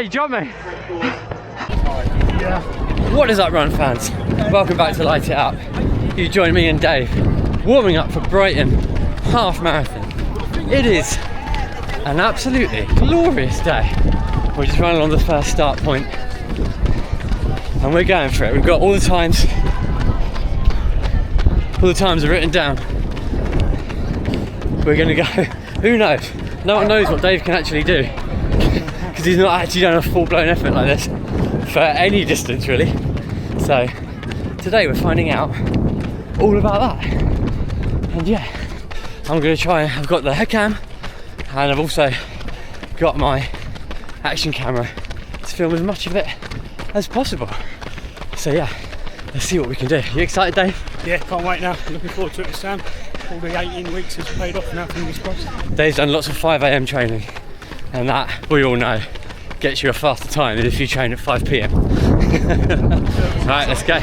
Hey, jump me. What is up, run fans? Welcome back to Light It Up. You join me and Dave warming up for Brighton Half Marathon. It is an absolutely glorious day. We're just running on the first start point and we're going for it. We've got all the times are written down. We're gonna go. Who knows? No one knows what Dave can actually do because he's not actually done a full-blown effort like this for any distance really. So today we're finding out all about that. And yeah, I'm gonna try. I've got the head cam and I've also got my action camera to film as much of it as possible. So yeah, let's see what we can do. You excited, Dave? Yeah, can't wait now. Looking forward to it, Sam. All the 18 weeks has paid off now, fingers crossed. Dave's done lots of 5 AM training, and that, we all know, gets you a faster time than if you train at 5 PM. Right, let's go.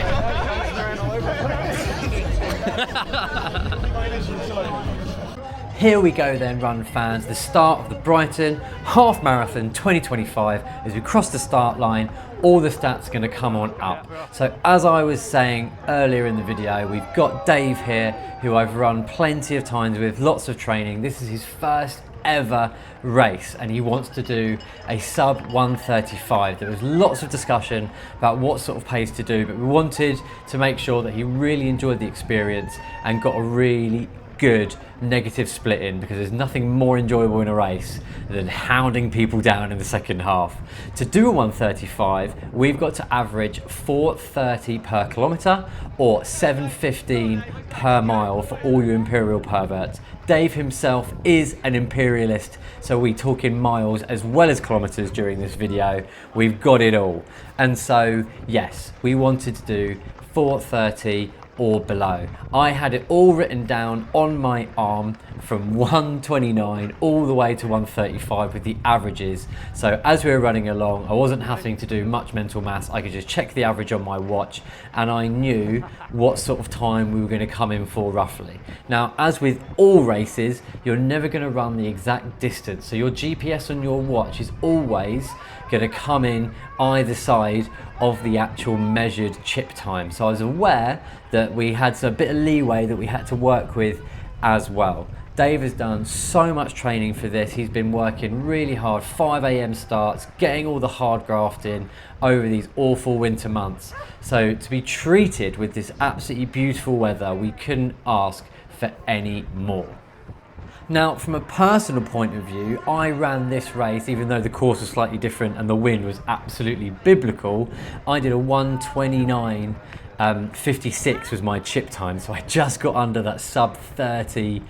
Here we go then, run fans, the start of the Brighton Half Marathon 2025. As we cross the start line, all the stats are going to come on up. So as I was saying earlier in the video, we've got Dave here, who I've run plenty of times with, lots of training. This is his first ever race and he wants to do a sub 135. There was lots of discussion about what sort of pace to do, but we wanted to make sure that he really enjoyed the experience and got a really good negative split in, because there's nothing more enjoyable in a race than hounding people down in the second half. To do a 135, we've got to average 4:30 per kilometre or 7:15 per mile for all you imperial perverts. Dave himself is an imperialist, so we talk in miles as well as kilometres during this video. We've got it all. And so yes, we wanted to do 4:30 or below. I had it all written down on my arm from 129 all the way to 135 with the averages. So as we were running along, I wasn't having to do much mental maths. I could just check the average on my watch and I knew what sort of time we were going to come in for roughly. Now, as with all races, you're never going to run the exact distance. So your GPS on your watch is always going to come in either side of the actual measured chip time. So I was aware that we had a bit of leeway that we had to work with as well. Dave has done so much training for this. He's been working really hard, 5 AM starts, getting all the hard graft in over these awful winter months. So to be treated with this absolutely beautiful weather, we couldn't ask for any more. Now, from a personal point of view, I ran this race, even though the course was slightly different and the wind was absolutely biblical. I did a 1:29.56 was my chip time, so I just got under that sub 30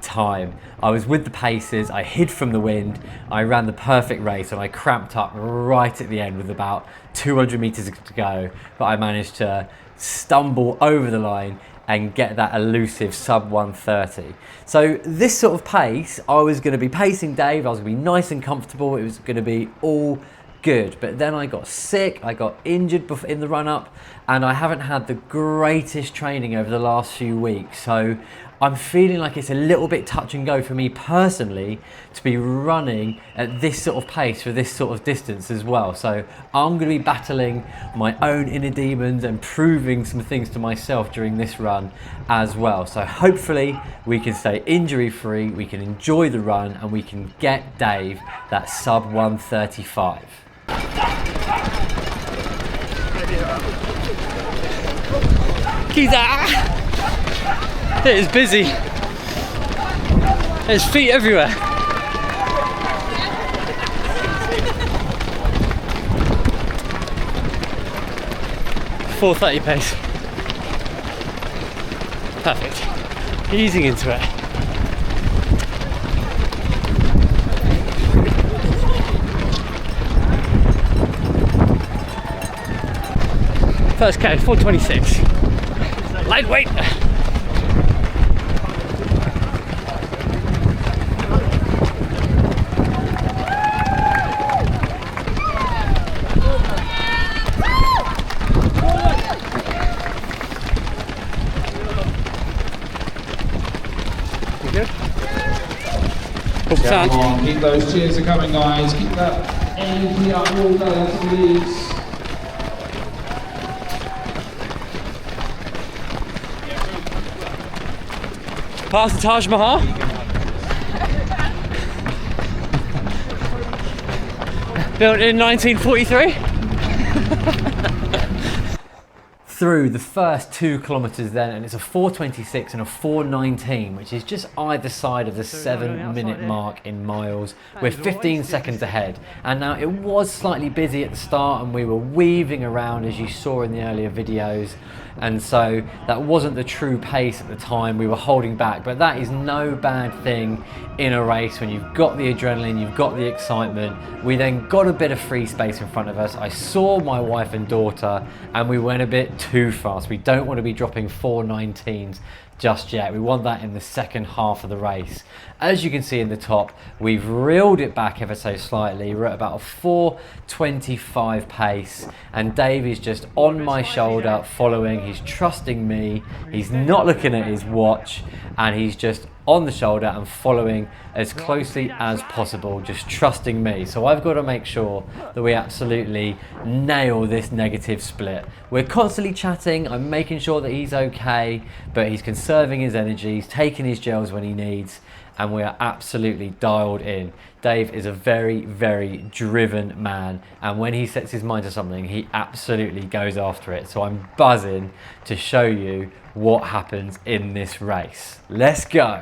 time. I was with the paces, I hid from the wind, I ran the perfect race and I cramped up right at the end with about 200 meters to go, but I managed to stumble over the line and get that elusive sub 130. So this sort of pace, I was going to be pacing Dave, I was going to be nice and comfortable, it was going to be all good. But then I got sick, I got injured in the run up, and I haven't had the greatest training over the last few weeks. So I'm feeling like it's a little bit touch and go for me personally to be running at this sort of pace for this sort of distance as well. So I'm going to be battling my own inner demons and proving some things to myself during this run as well. So hopefully we can stay injury free, we can enjoy the run, and we can get Dave that sub 135. It is busy. There's feet everywhere. .430 pace. Perfect. Easing into it. First K, 426. Lightweight. Come on, keep those cheers are coming, guys. Keep that and we are all going to lose. Past the Taj Mahal. Built in 1943. Through the first 2 kilometers then, and it's a 4:26 and a 4:19, which is just either side of the 7-minute mark in miles. We're 15 seconds ahead, and now it was slightly busy at the start and we were weaving around, as you saw in the earlier videos, and so that wasn't the true pace at the time. We were holding back, but that is no bad thing in a race when you've got the adrenaline, you've got the excitement. We then got a bit of free space in front of us. I saw my wife and daughter and we went a bit too fast. We don't want to be dropping 4:19s just yet. We want that in the second half of the race. As you can see in the top, we've reeled it back ever so slightly. We're at about a 4:25 pace, and Dave is just on my shoulder following. He's trusting me. He's not looking at his watch, and he's just on the shoulder and following as closely as possible, just trusting me. So I've got to make sure that we absolutely nail this negative split. We're constantly chatting, I'm making sure that he's okay, but he's conserving his energy, he's taking his gels when he needs, and we are absolutely dialed in. Dave is a very, very driven man, and when he sets his mind to something, he absolutely goes after it. So I'm buzzing to show you what happens in this race. Let's go.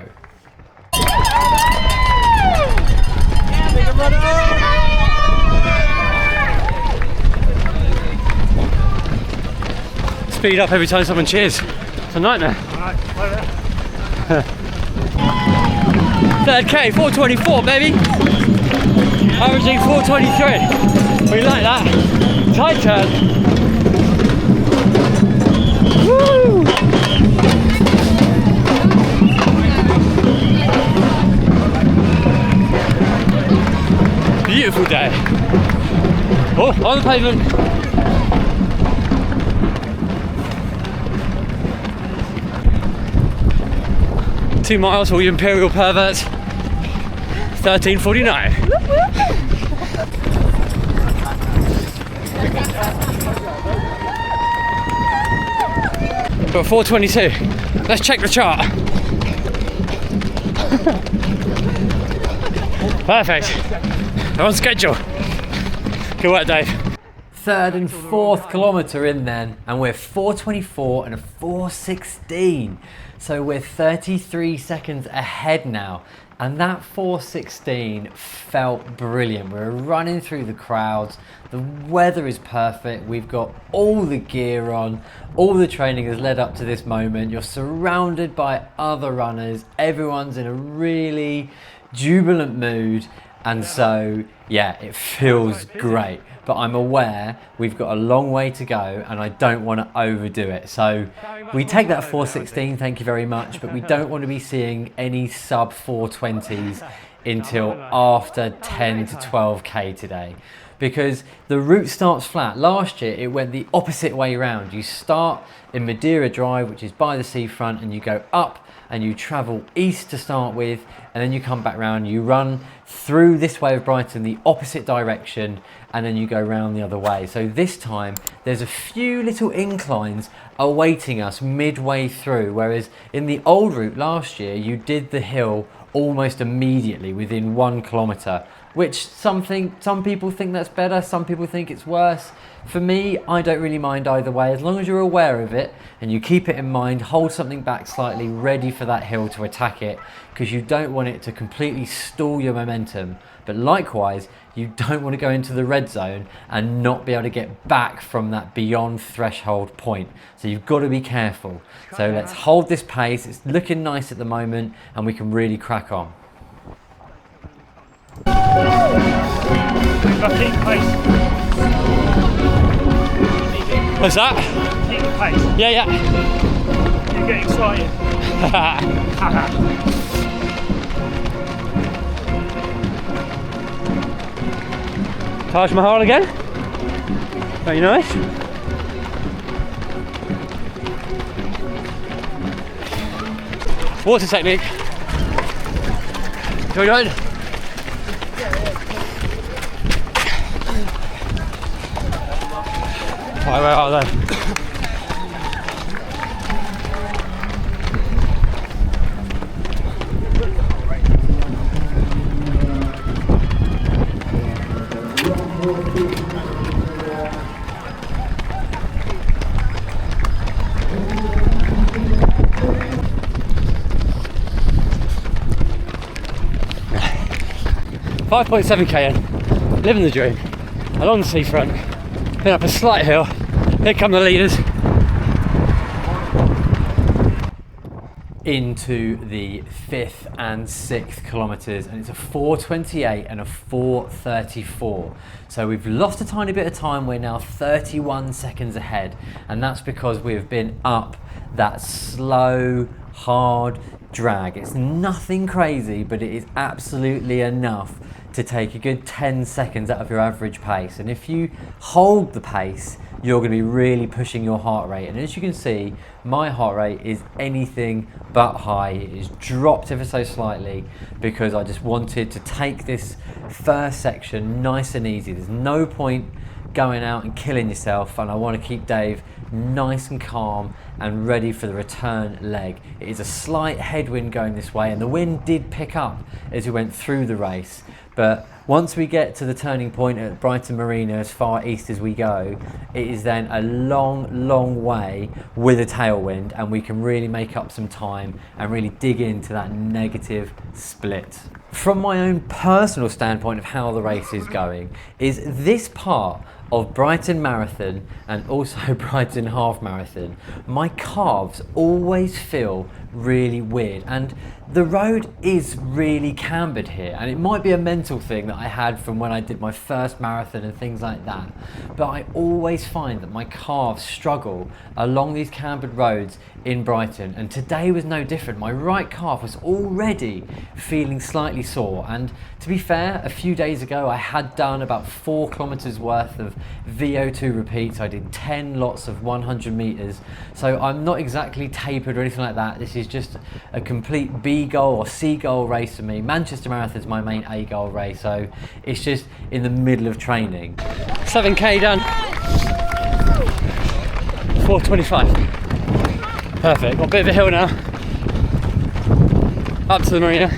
Speed up every time someone cheers. It's a nightmare. Third K, 4:24, baby. Averaging 4:23. We like that. Tight turn. Woo! Beautiful day. Oh, on the pavement. Two miles for you imperial perverts. 13:49. Got 4:22. Let's check the chart. Perfect. We're on schedule. Good work, Dave. Third and fourth kilometre in then, and we're 4:24 and a 4:16. So we're 33 seconds ahead now. And that 4:16 felt brilliant. We're running through the crowds. The weather is perfect. We've got all the gear on. All the training has led up to this moment. You're surrounded by other runners. Everyone's in a really jubilant mood. And so, yeah, it feels great. But I'm aware we've got a long way to go and I don't want to overdo it. So we take that 4:16, thank you very much, but we don't want to be seeing any sub 4:20s until after 10 to 12k today. Because the route starts flat. Last year it went the opposite way round. You start in Madeira Drive, which is by the seafront, and you go up and you travel east to start with, and then you come back round, you run through this way of Brighton, the opposite direction, and then you go round the other way. So this time there's a few little inclines awaiting us midway through, whereas in the old route last year you did the hill almost immediately within 1 kilometre, which some people think that's better, some people think it's worse. For me, I don't really mind either way, as long as you're aware of it and you keep it in mind, hold something back slightly, ready for that hill to attack it, because you don't want it to completely stall your momentum. But likewise, you don't want to go into the red zone and not be able to get back from that beyond threshold point. So you've got to be careful. So let's hold this pace. It's looking nice at the moment and we can really crack on. Keep pace. What's that? Keep the pace. Yeah. You get excited. Taj Mahal again. Very nice. Water technique. How are we doing? Right, where are they? $5.7k in, living the dream, along the seafront, been up a slight hill, here come the leaders. Into the 5th and 6th kilometres, and it's a 4:28 and a 4:34. So we've lost a tiny bit of time, we're now 31 seconds ahead, and that's because we've been up that slow, hard drag. It's nothing crazy, but it is absolutely enough to take a good 10 seconds out of your average pace. And if you hold the pace, you're going to be really pushing your heart rate. And as you can see, my heart rate is anything but high. It is dropped ever so slightly because I just wanted to take this first section nice and easy. There's no point going out and killing yourself, and I want to keep Dave nice and calm and ready for the return leg. It is a slight headwind going this way, and the wind did pick up as we went through the race, but once we get to the turning point at Brighton Marina, as far east as we go, it is then a long way with a tailwind, and we can really make up some time and really dig into that negative split. From my own personal standpoint of how the race is going, is this part of Brighton Marathon and also Brighton Half Marathon, my calves always feel really weird, and the road is really cambered here, and it might be a mental thing that I had from when I did my first marathon and things like that, but I always find that my calves struggle along these cambered roads in Brighton, and today was no different. My right calf was already feeling slightly sore, and to be fair, a few days ago I had done about 4 kilometers worth of VO2 repeats. I did 10 lots of 100 meters, so I'm not exactly tapered or anything like that. This is just a complete B goal or C goal race for me. Manchester Marathon is my main A goal race, so it's just in the middle of training. 7k done. 4:25. Perfect. Got a bit of a hill now. Up to the marina.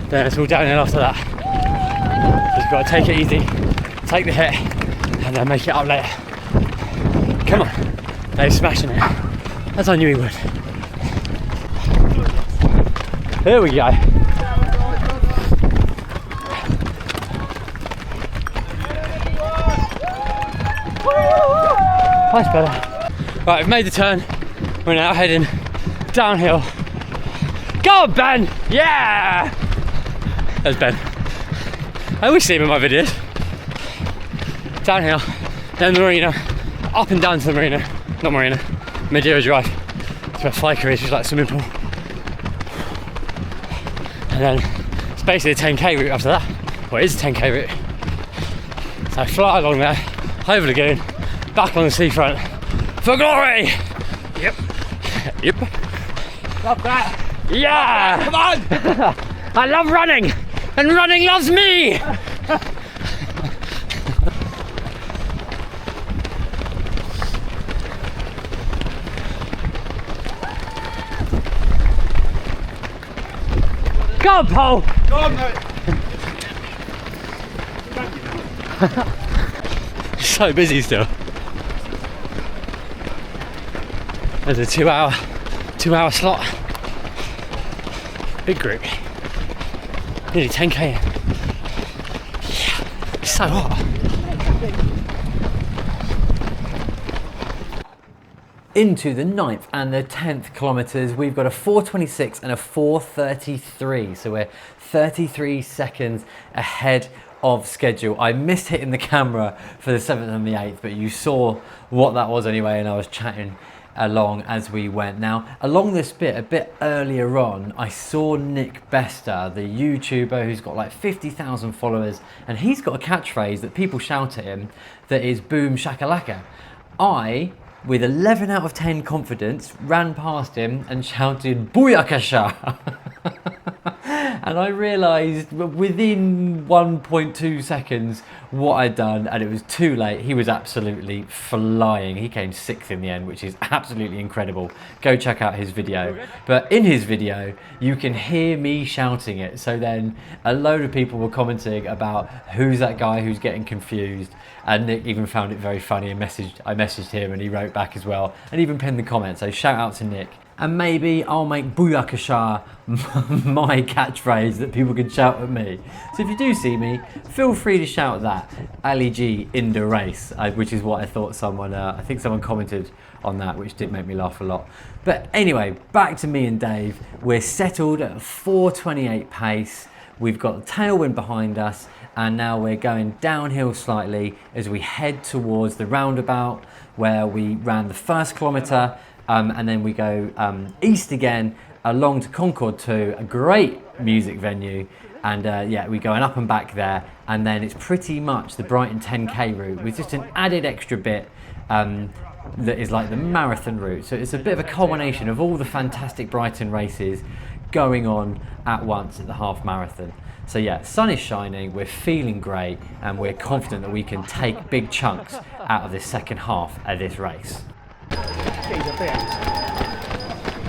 Then it's all downhill after that. Just got to take it easy, take the hit, and then make it up later. Come on. Dave's smashing it. As I knew he would. Here we go. That's better. Right, we've made the turn. We're now heading downhill. Go on, Ben! Yeah! There's Ben. I always see him in my videos. Downhill, then the marina, up and down to the marina. Not marina, Madeira Drive. It's where Flyker is, just like a swimming pool. And then it's basically a 10k route after that. Well, it is a 10k route. So I fly along there, over the lagoon, back on the seafront. For glory! Yep. Yep. Love that! Yeah! Come on! I love running! And running loves me! Go on, Paul! Go on, mate. So busy still. There's a 2 hour slot. Big group. Nearly 10k in. Yeah, it's so hot. Into the 9th and the 10th kilometers, we've got a 4:26 and a 4:33, so we're 33 seconds ahead of schedule. I missed hitting the camera for the 7th and the 8th, but you saw what that was anyway, and I was chatting along as we went. Now, along this bit, a bit earlier on, I saw Nick Bester, the YouTuber who's got like 50,000 followers, and he's got a catchphrase that people shout at him that is boom shakalaka. I, with 11 out of 10 confidence, ran past him and shouted booyakasha. And I realised within 1.2 seconds what I'd done, and it was too late. He was absolutely flying. He came 6th in the end, which is absolutely incredible. Go check out his video. But in his video, you can hear me shouting it. So then a load of people were commenting about who's that guy who's getting confused. And Nick even found it very funny and I messaged him and he wrote back as well and even pinned the comment. So shout out to Nick. And maybe I'll make Booyakasha my catchphrase that people can shout at me. So if you do see me, feel free to shout that, Ali G in the race, which is what I thought I think someone commented on that, which did make me laugh a lot. But anyway, back to me and Dave. We're settled at a 4:28 pace. We've got the tailwind behind us, and now we're going downhill slightly as we head towards the roundabout where we ran the first kilometre. And then we go east again along to Concord 2, a great music venue, and yeah, we're going up and back there, and then it's pretty much the Brighton 10k route with just an added extra bit that is like the marathon route. So it's a bit of a culmination of all the fantastic Brighton races going on at once at the half marathon. So yeah, sun is shining, we're feeling great, and we're confident that we can take big chunks out of this second half of this race. Can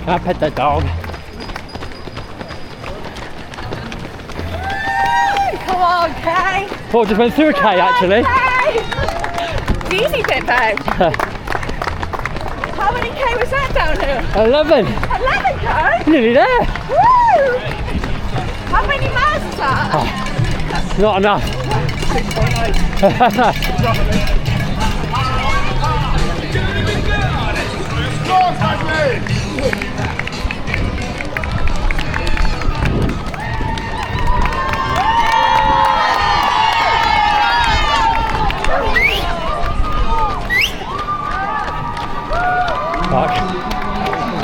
I pet that dog? Come on, Kay. Paul just went through a K actually. Kay. Easy bit, babe. How many K was that down here? 11. 11 K? Nearly there. Woo! How many miles is that? Oh, not enough. 6.8.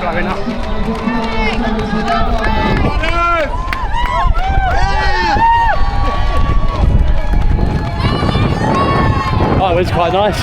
Going up. Oh, it was quite nice.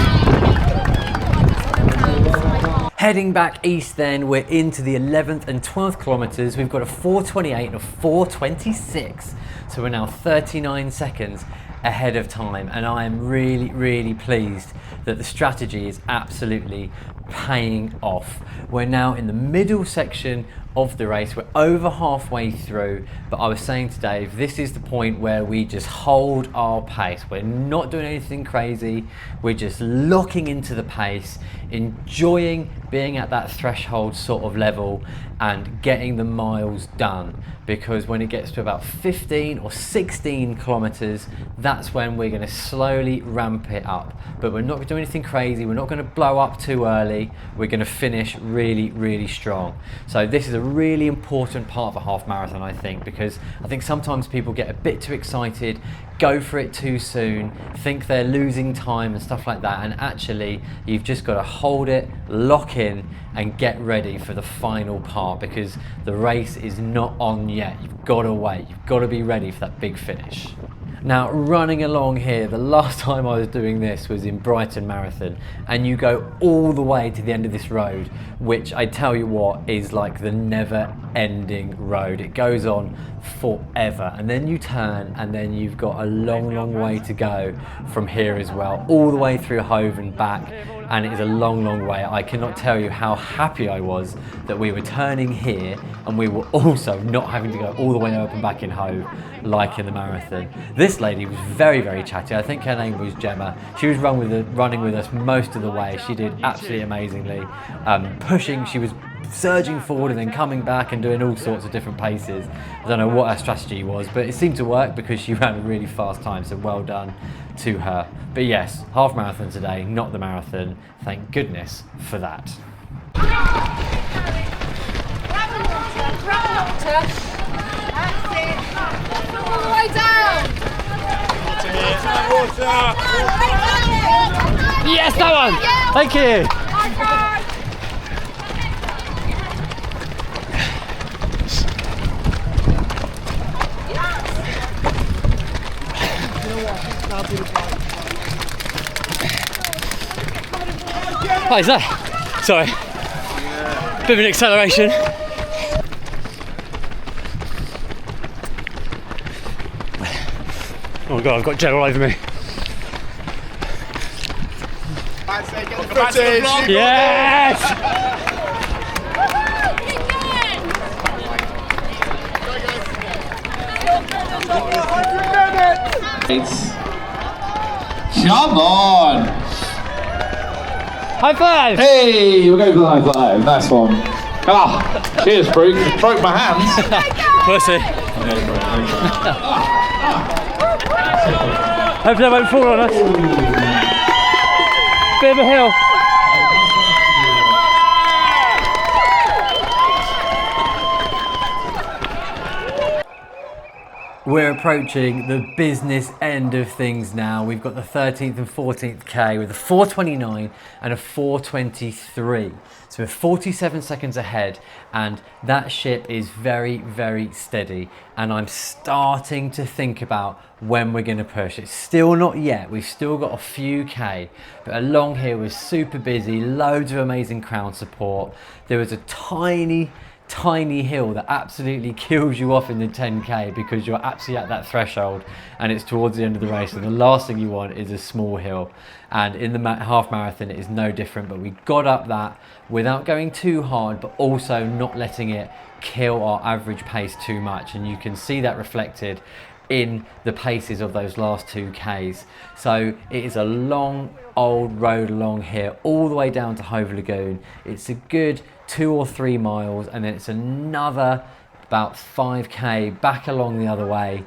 Heading back east then, we're into the 11th and 12th kilometres. We've got a 4:28 and a 4:26. So we're now 39 seconds ahead of time. And I am really, really pleased that the strategy is absolutely paying off. We're now in the middle section of the race. We're over halfway through, but I was saying to Dave, this is the point where we just hold our pace. We're not doing anything crazy. We're just locking into the pace, enjoying being at that threshold sort of level and getting the miles done. Because when it gets to about 15 or 16 kilometers, that's when we're going to slowly ramp it up. But we're not going to do anything crazy. We're not going to blow up too early. We're going to finish really, really strong. So this is a really important part of a half marathon, I think, because I think sometimes people get a bit too excited, go for it too soon, think they're losing time and stuff like that, and actually you've just got to hold it, lock in and get ready for the final part, because the race is not on yet. You've got to wait, you've got to be ready for that big finish. Now, running along here, the last time I was doing this was in Brighton Marathon, and you go all the way to the end of this road, which I tell you what is like the never-ending road. It goes on forever, and then you turn, and then you've got a long, long way to go from here as well, all the way through Hove and back, and it is a long, long way. I cannot tell you how happy I was that we were turning here, and we were also not having to go all the way up and back in Hove, like in the marathon. This lady was very, very chatty. I think her name was Gemma. She was running with us most of the way. She did absolutely amazingly. Pushing, she was surging forward and then coming back and doing all sorts of different paces. I don't know what her strategy was, but it seemed to work because she ran a really fast time, so well done to her. But yes, half marathon today, not the marathon. Thank goodness for that. All the way down! Yes, that one! Thank you! What is that? Sorry. Bit of an acceleration. Oh god, I've got gel all over me. footage. Yes! Come on! High five! Hey, we'll go for the high five. Nice one. Ah, cheers, Brooke. Broke my hands. Pussy. Hopefully I won't fall on us. Bit of a hill. We're approaching the business end of things now. We've got the 13th and 14th K with a 4:29 and a 4:23. So we're 47 seconds ahead, and that ship is very, very steady. And I'm starting to think about when we're gonna push. It's still not yet. We've still got a few K, but along here was super busy, loads of amazing crowd support. There was a tiny hill that absolutely kills you off in the 10K because you're absolutely at that threshold and it's towards the end of the race, and the last thing you want is a small hill. And in the half marathon it is no different, but we got up that without going too hard, but also not letting it kill our average pace too much, and you can see that reflected in the paces of those last 2Ks. So it is a long old road along here all the way down to Hove Lagoon. It's a good 2 or 3 miles, and then it's another about 5K back along the other way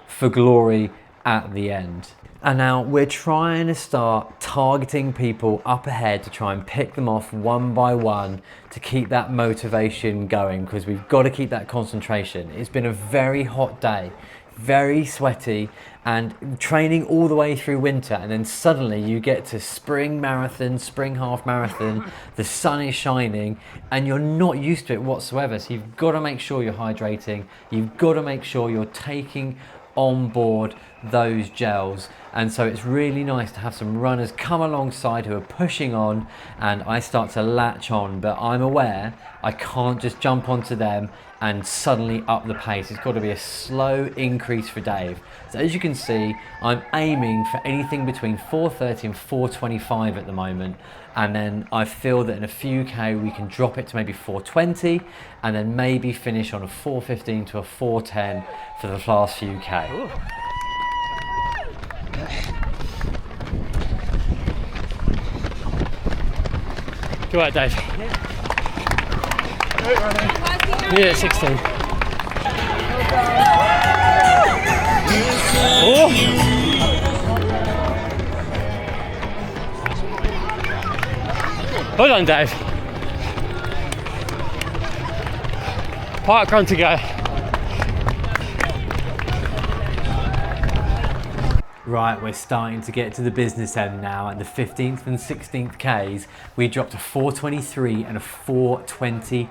for glory at the end. And now we're trying to start targeting people up ahead to try and pick them off one by one to keep that motivation going, because we've got to keep that concentration. It's been a very hot day, very sweaty, and training all the way through winter, and then suddenly you get to spring marathon, spring half marathon, the sun is shining and you're not used to it whatsoever. So you've got to make sure you're hydrating, you've got to make sure you're taking on board those gels. And so it's really nice to have some runners come alongside who are pushing on, and I start to latch on, but I'm aware I can't just jump onto them and suddenly up the pace. It's got to be a slow increase for Dave. So as you can see, I'm aiming for anything between 4:30 and 4:25 at the moment, and then I feel that in a few K we can drop it to maybe 4:20 and then maybe finish on a 4:15 to a 4:10 for the last few K. Ooh. Good work, Dave. Yeah, 16. Oh. Well done, Dave. Park run to go. Right, we're starting to get to the business end now. At the 15th and 16th Ks, we dropped a 4:23 and a 4:22.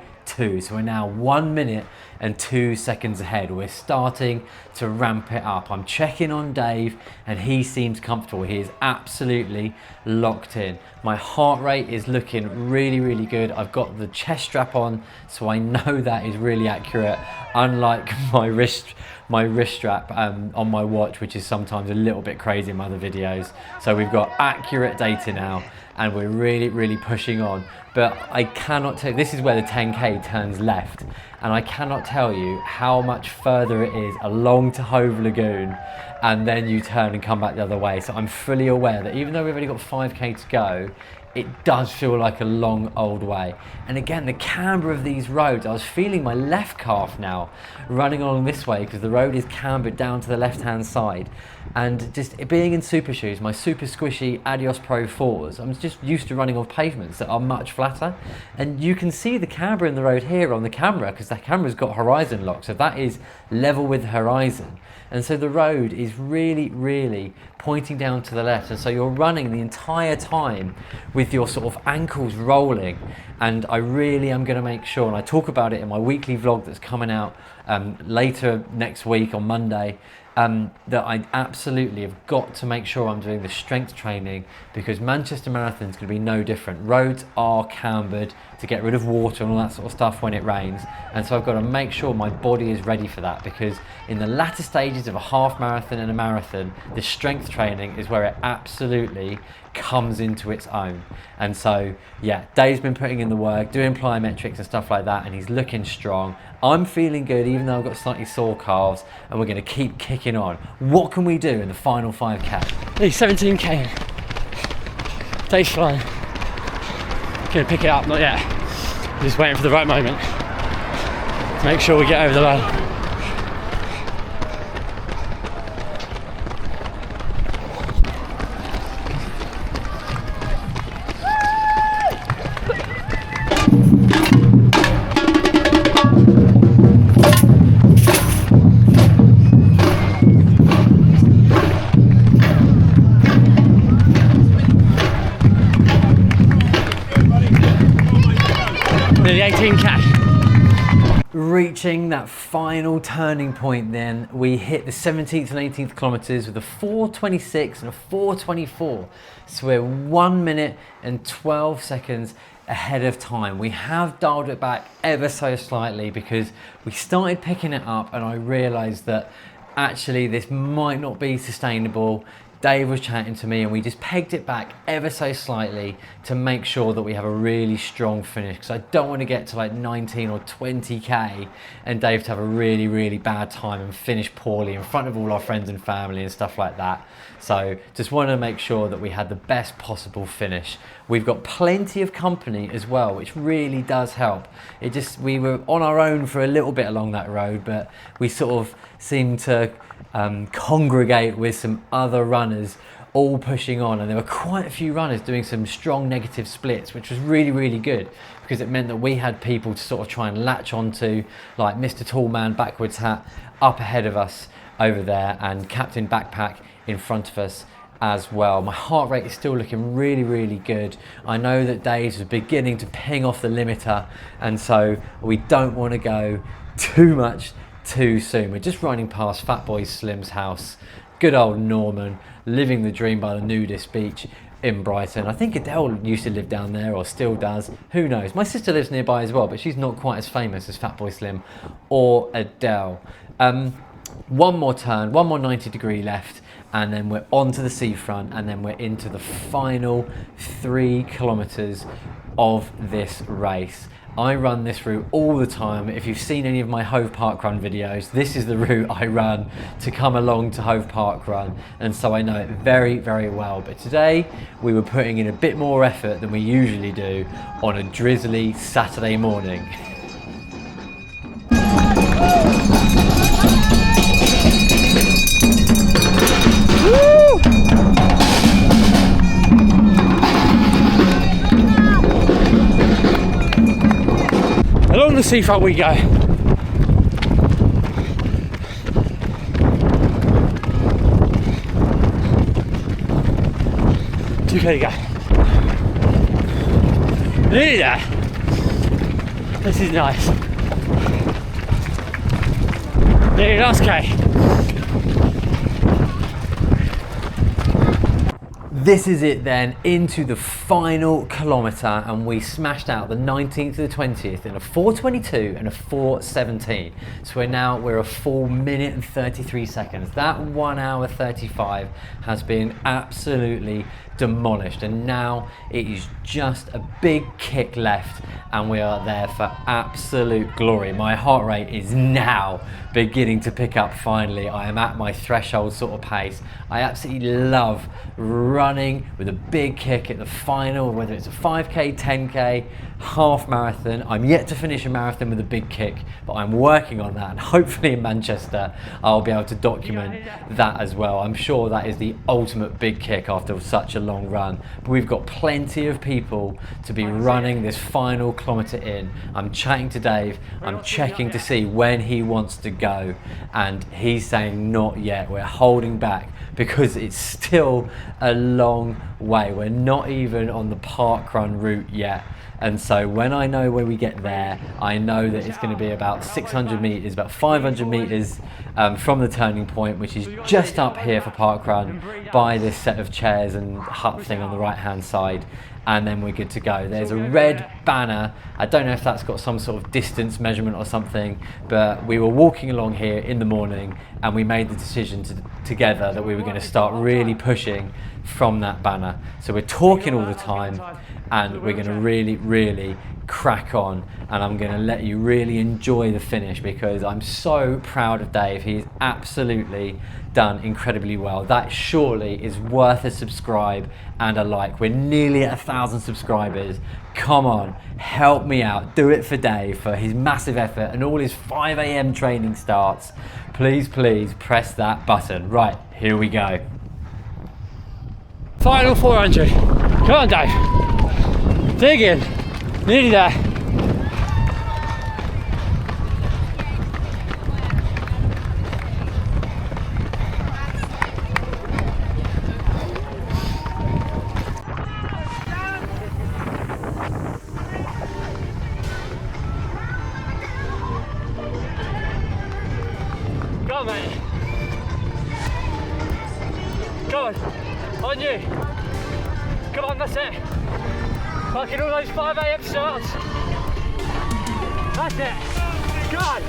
So we're now 1 minute and 2 seconds ahead. We're starting to ramp it up. I'm checking on Dave and he seems comfortable. He is absolutely locked in. My heart rate is looking really, really good. I've got the chest strap on, so I know that is really accurate, unlike my wrist strap on my watch, which is sometimes a little bit crazy in my other videos. So we've got accurate data now and we're really, really pushing on. But I cannot tell you, this is where the 10K turns left, and I cannot tell you how much further it is along to Hove Lagoon, and then you turn and come back the other way. So I'm fully aware that even though we've only got 5K to go, it does feel like a long old way. And again, the camber of these roads, I was feeling my left calf now running along this way because the road is cambered down to the left hand side. And just being in super shoes, my super squishy Adios Pro 4s, I'm just used to running on pavements that are much flatter. And you can see the camber in the road here on the camera because the camera's got horizon lock, so that is level with the horizon. And so the road is really, really pointing down to the left. And so you're running the entire time with your sort of ankles rolling. And I really am going to make sure, and I talk about it in my weekly vlog that's coming out later next week on Monday, that I absolutely have got to make sure I'm doing the strength training, because Manchester Marathon is going to be no different. Roads are cambered to get rid of water and all that sort of stuff when it rains, and so I've got to make sure my body is ready for that, because in the latter stages of a half marathon and a marathon, the strength training is where it absolutely comes into its own. And so, yeah, Dave's been putting in the work, doing plyometrics and stuff like that, and he's looking strong. I'm feeling good, even though I've got slightly sore calves, and we're going to keep kicking on. What can we do in the final 5K? Nearly 17k. Dave's flying. Gonna pick it up, not yet. Just waiting for the right moment to make sure we get over the line. Nearly 18k. Reaching that final turning point then, we hit the 17th and 18th kilometres with a 4:26 and a 4:24. So we're 1 minute and 12 seconds ahead of time. We have dialed it back ever so slightly because we started picking it up and I realised that actually this might not be sustainable. Dave was chatting to me and we just pegged it back ever so slightly to make sure that we have a really strong finish, because I don't want to get to like 19 or 20k and Dave to have a really, really bad time and finish poorly in front of all our friends and family and stuff like that. So just wanted to make sure that we had the best possible finish. We've got plenty of company as well, which really does help. We were on our own for a little bit along that road, but we sort of seemed to congregate with some other runners all pushing on, and there were quite a few runners doing some strong negative splits, which was really, really good because it meant that we had people to sort of try and latch onto, like Mr. Tallman backwards hat up ahead of us over there and Captain Backpack in front of us as well. My heart rate is still looking really, really good. I know that Dave's is beginning to ping off the limiter, and so we don't want to go too much too soon. We're just running past Fatboy Slim's house. Good old Norman, living the dream by the nudist beach in Brighton. I think Adele used to live down there, or still does. Who knows? My sister lives nearby as well, but she's not quite as famous as Fatboy Slim or Adele. One more turn, one more 90-degree left, and then we're onto the seafront, and then we're into the final 3 kilometers of this race. I run this route all the time. If you've seen any of my Hove Park Run videos, this is the route I run to come along to Hove Park Run, and so I know it very, very well. But today we were putting in a bit more effort than we usually do on a drizzly Saturday morning. Along the seafront we go. Okay, go. Nearly there. This is nice. Nearly last K. This is it then, into the final kilometre, and we smashed out the 19th to the 20th in a 4:22 and a 4:17. So we're a full minute and 33 seconds. That 1 hour 35 has been absolutely demolished, and now it is just a big kick left and we are there for absolute glory. My heart rate is now beginning to pick up finally. I am at my threshold sort of pace. I absolutely love running with a big kick at the final, whether it's a 5k, 10k, half marathon. I'm yet to finish a marathon with a big kick, but I'm working on that, and hopefully in Manchester I'll be able to document that as well. I'm sure that is the ultimate big kick after such a long run. But we've got plenty of people to be running this final kilometre in. I'm chatting to Dave, I'm checking to see when he wants to go, and he's saying not yet. We're holding back because it's still a long way. We're not even on the park run route yet. And so when I know when we get there, I know that it's going to be about 600 metres, about 500 metres from the turning point, which is just up here for park run by this set of chairs and hut thing on the right hand side. and then we're good to go. There's a red banner. I don't know if that's got some sort of distance measurement or something, but we were walking along here in the morning and we made the decision together that we were going to start really pushing from that banner. So we're talking all the time and we're going to really crack on, and I'm going to let you really enjoy the finish because I'm so proud of Dave. He's absolutely done incredibly well. That surely is worth a subscribe and a like. We're nearly at 1,000 subscribers. Come on, help me out. Do it for Dave, for his massive effort and all his 5 AM training starts. Please press that button. Right, here we go. Final 400. Come on, Dave. Dig in. Nearly there. Go on, mate. Go on. On you. Come on, that's it. Fucking all those 5 AM starts. That's it. Go on.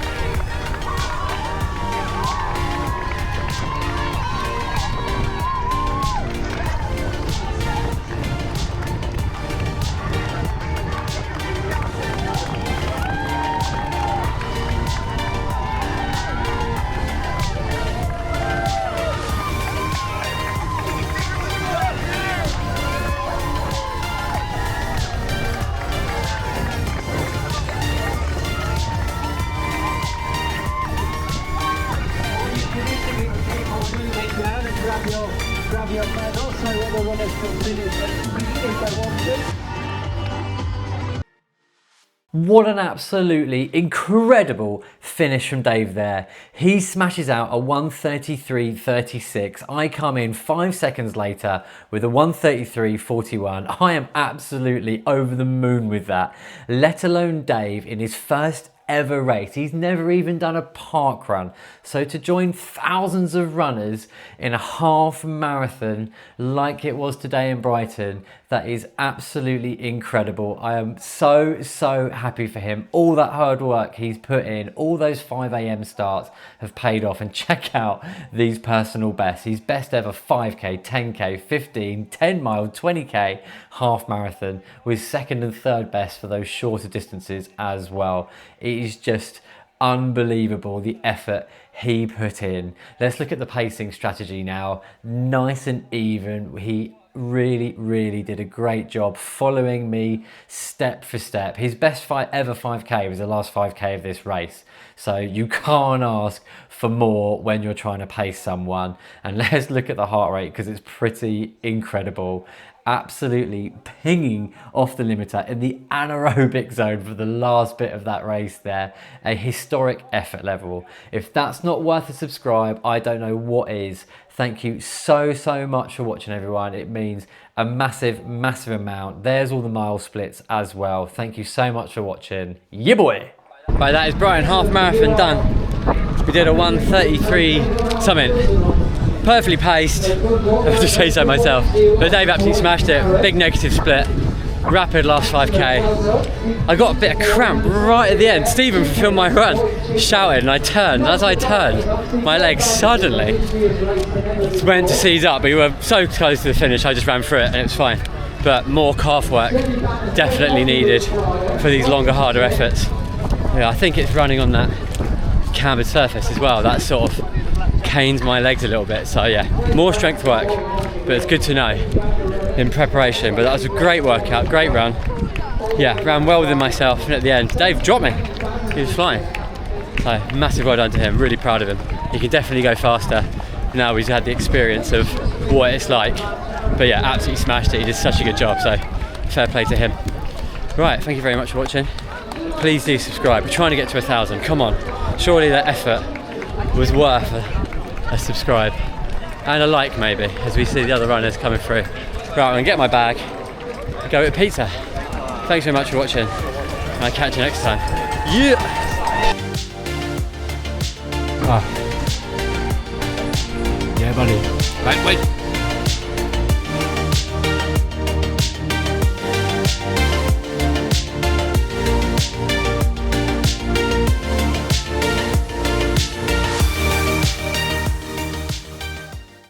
Grab your pen. Also, when the runners can finish if they want to. What an absolutely incredible finish from Dave there. He smashes out a 1:33.36. I come in 5 seconds later with a 1:33.41. I am absolutely over the moon with that, let alone Dave in his first ever race. He's never even done a park run. So to join thousands of runners in a half marathon like it was today in Brighton, that is absolutely incredible. I am so happy for him. All that hard work he's put in, all those 5 AM starts have paid off, and check out these personal bests. His best ever 5K, 10K, 15, 10 mile, 20K half marathon, with second and third best for those shorter distances as well. It is just unbelievable the effort he put in. Let's look at the pacing strategy now. Nice and even. He really did a great job following me step for step. His best ever 5K was the last 5K of this race, so you can't ask for more when you're trying to pace someone. And let's look at the heart rate because it's pretty incredible. Absolutely pinging off the limiter in the anaerobic zone for the last bit of that race there. A historic effort level. If that's not worth a subscribe, I don't know what is. Thank you so much for watching, everyone. It means a massive amount. There's all the mile splits as well. Thank you so much for watching. Yeah, boy. Right, that is Brighton Half Marathon done. We did a 1:33 something. Perfectly paced. I have to say so myself. But Dave absolutely smashed it. Big negative split. Rapid last 5K. I got a bit of cramp right at the end. Stephen filmed my run, shouted, and I turned. As I turned, my legs suddenly went to seize up. But we were so close to the finish, I just ran through it and it was fine. But more calf work definitely needed for these longer, harder efforts. Yeah, I think it's running on that cambered surface as well. That sort of canes my legs a little bit. So yeah, more strength work, but it's good to know in preparation. But that was a great workout, great run. Yeah, ran well within myself, and at the end, Dave dropped me. He was flying. So massive well done to him, really proud of him. He can definitely go faster now he's had the experience of what it's like. But yeah, absolutely smashed it. He did such a good job, so fair play to him. Right, thank you very much for watching. Please do subscribe. We're trying to get to 1,000. Come on. Surely that effort was worth a subscribe and a like, maybe, as we see the other runners coming through. Right, I'm gonna get my bag, go eat pizza. Thanks very much for watching, and I'll catch you next time. Yeah! Yeah, buddy. Wait.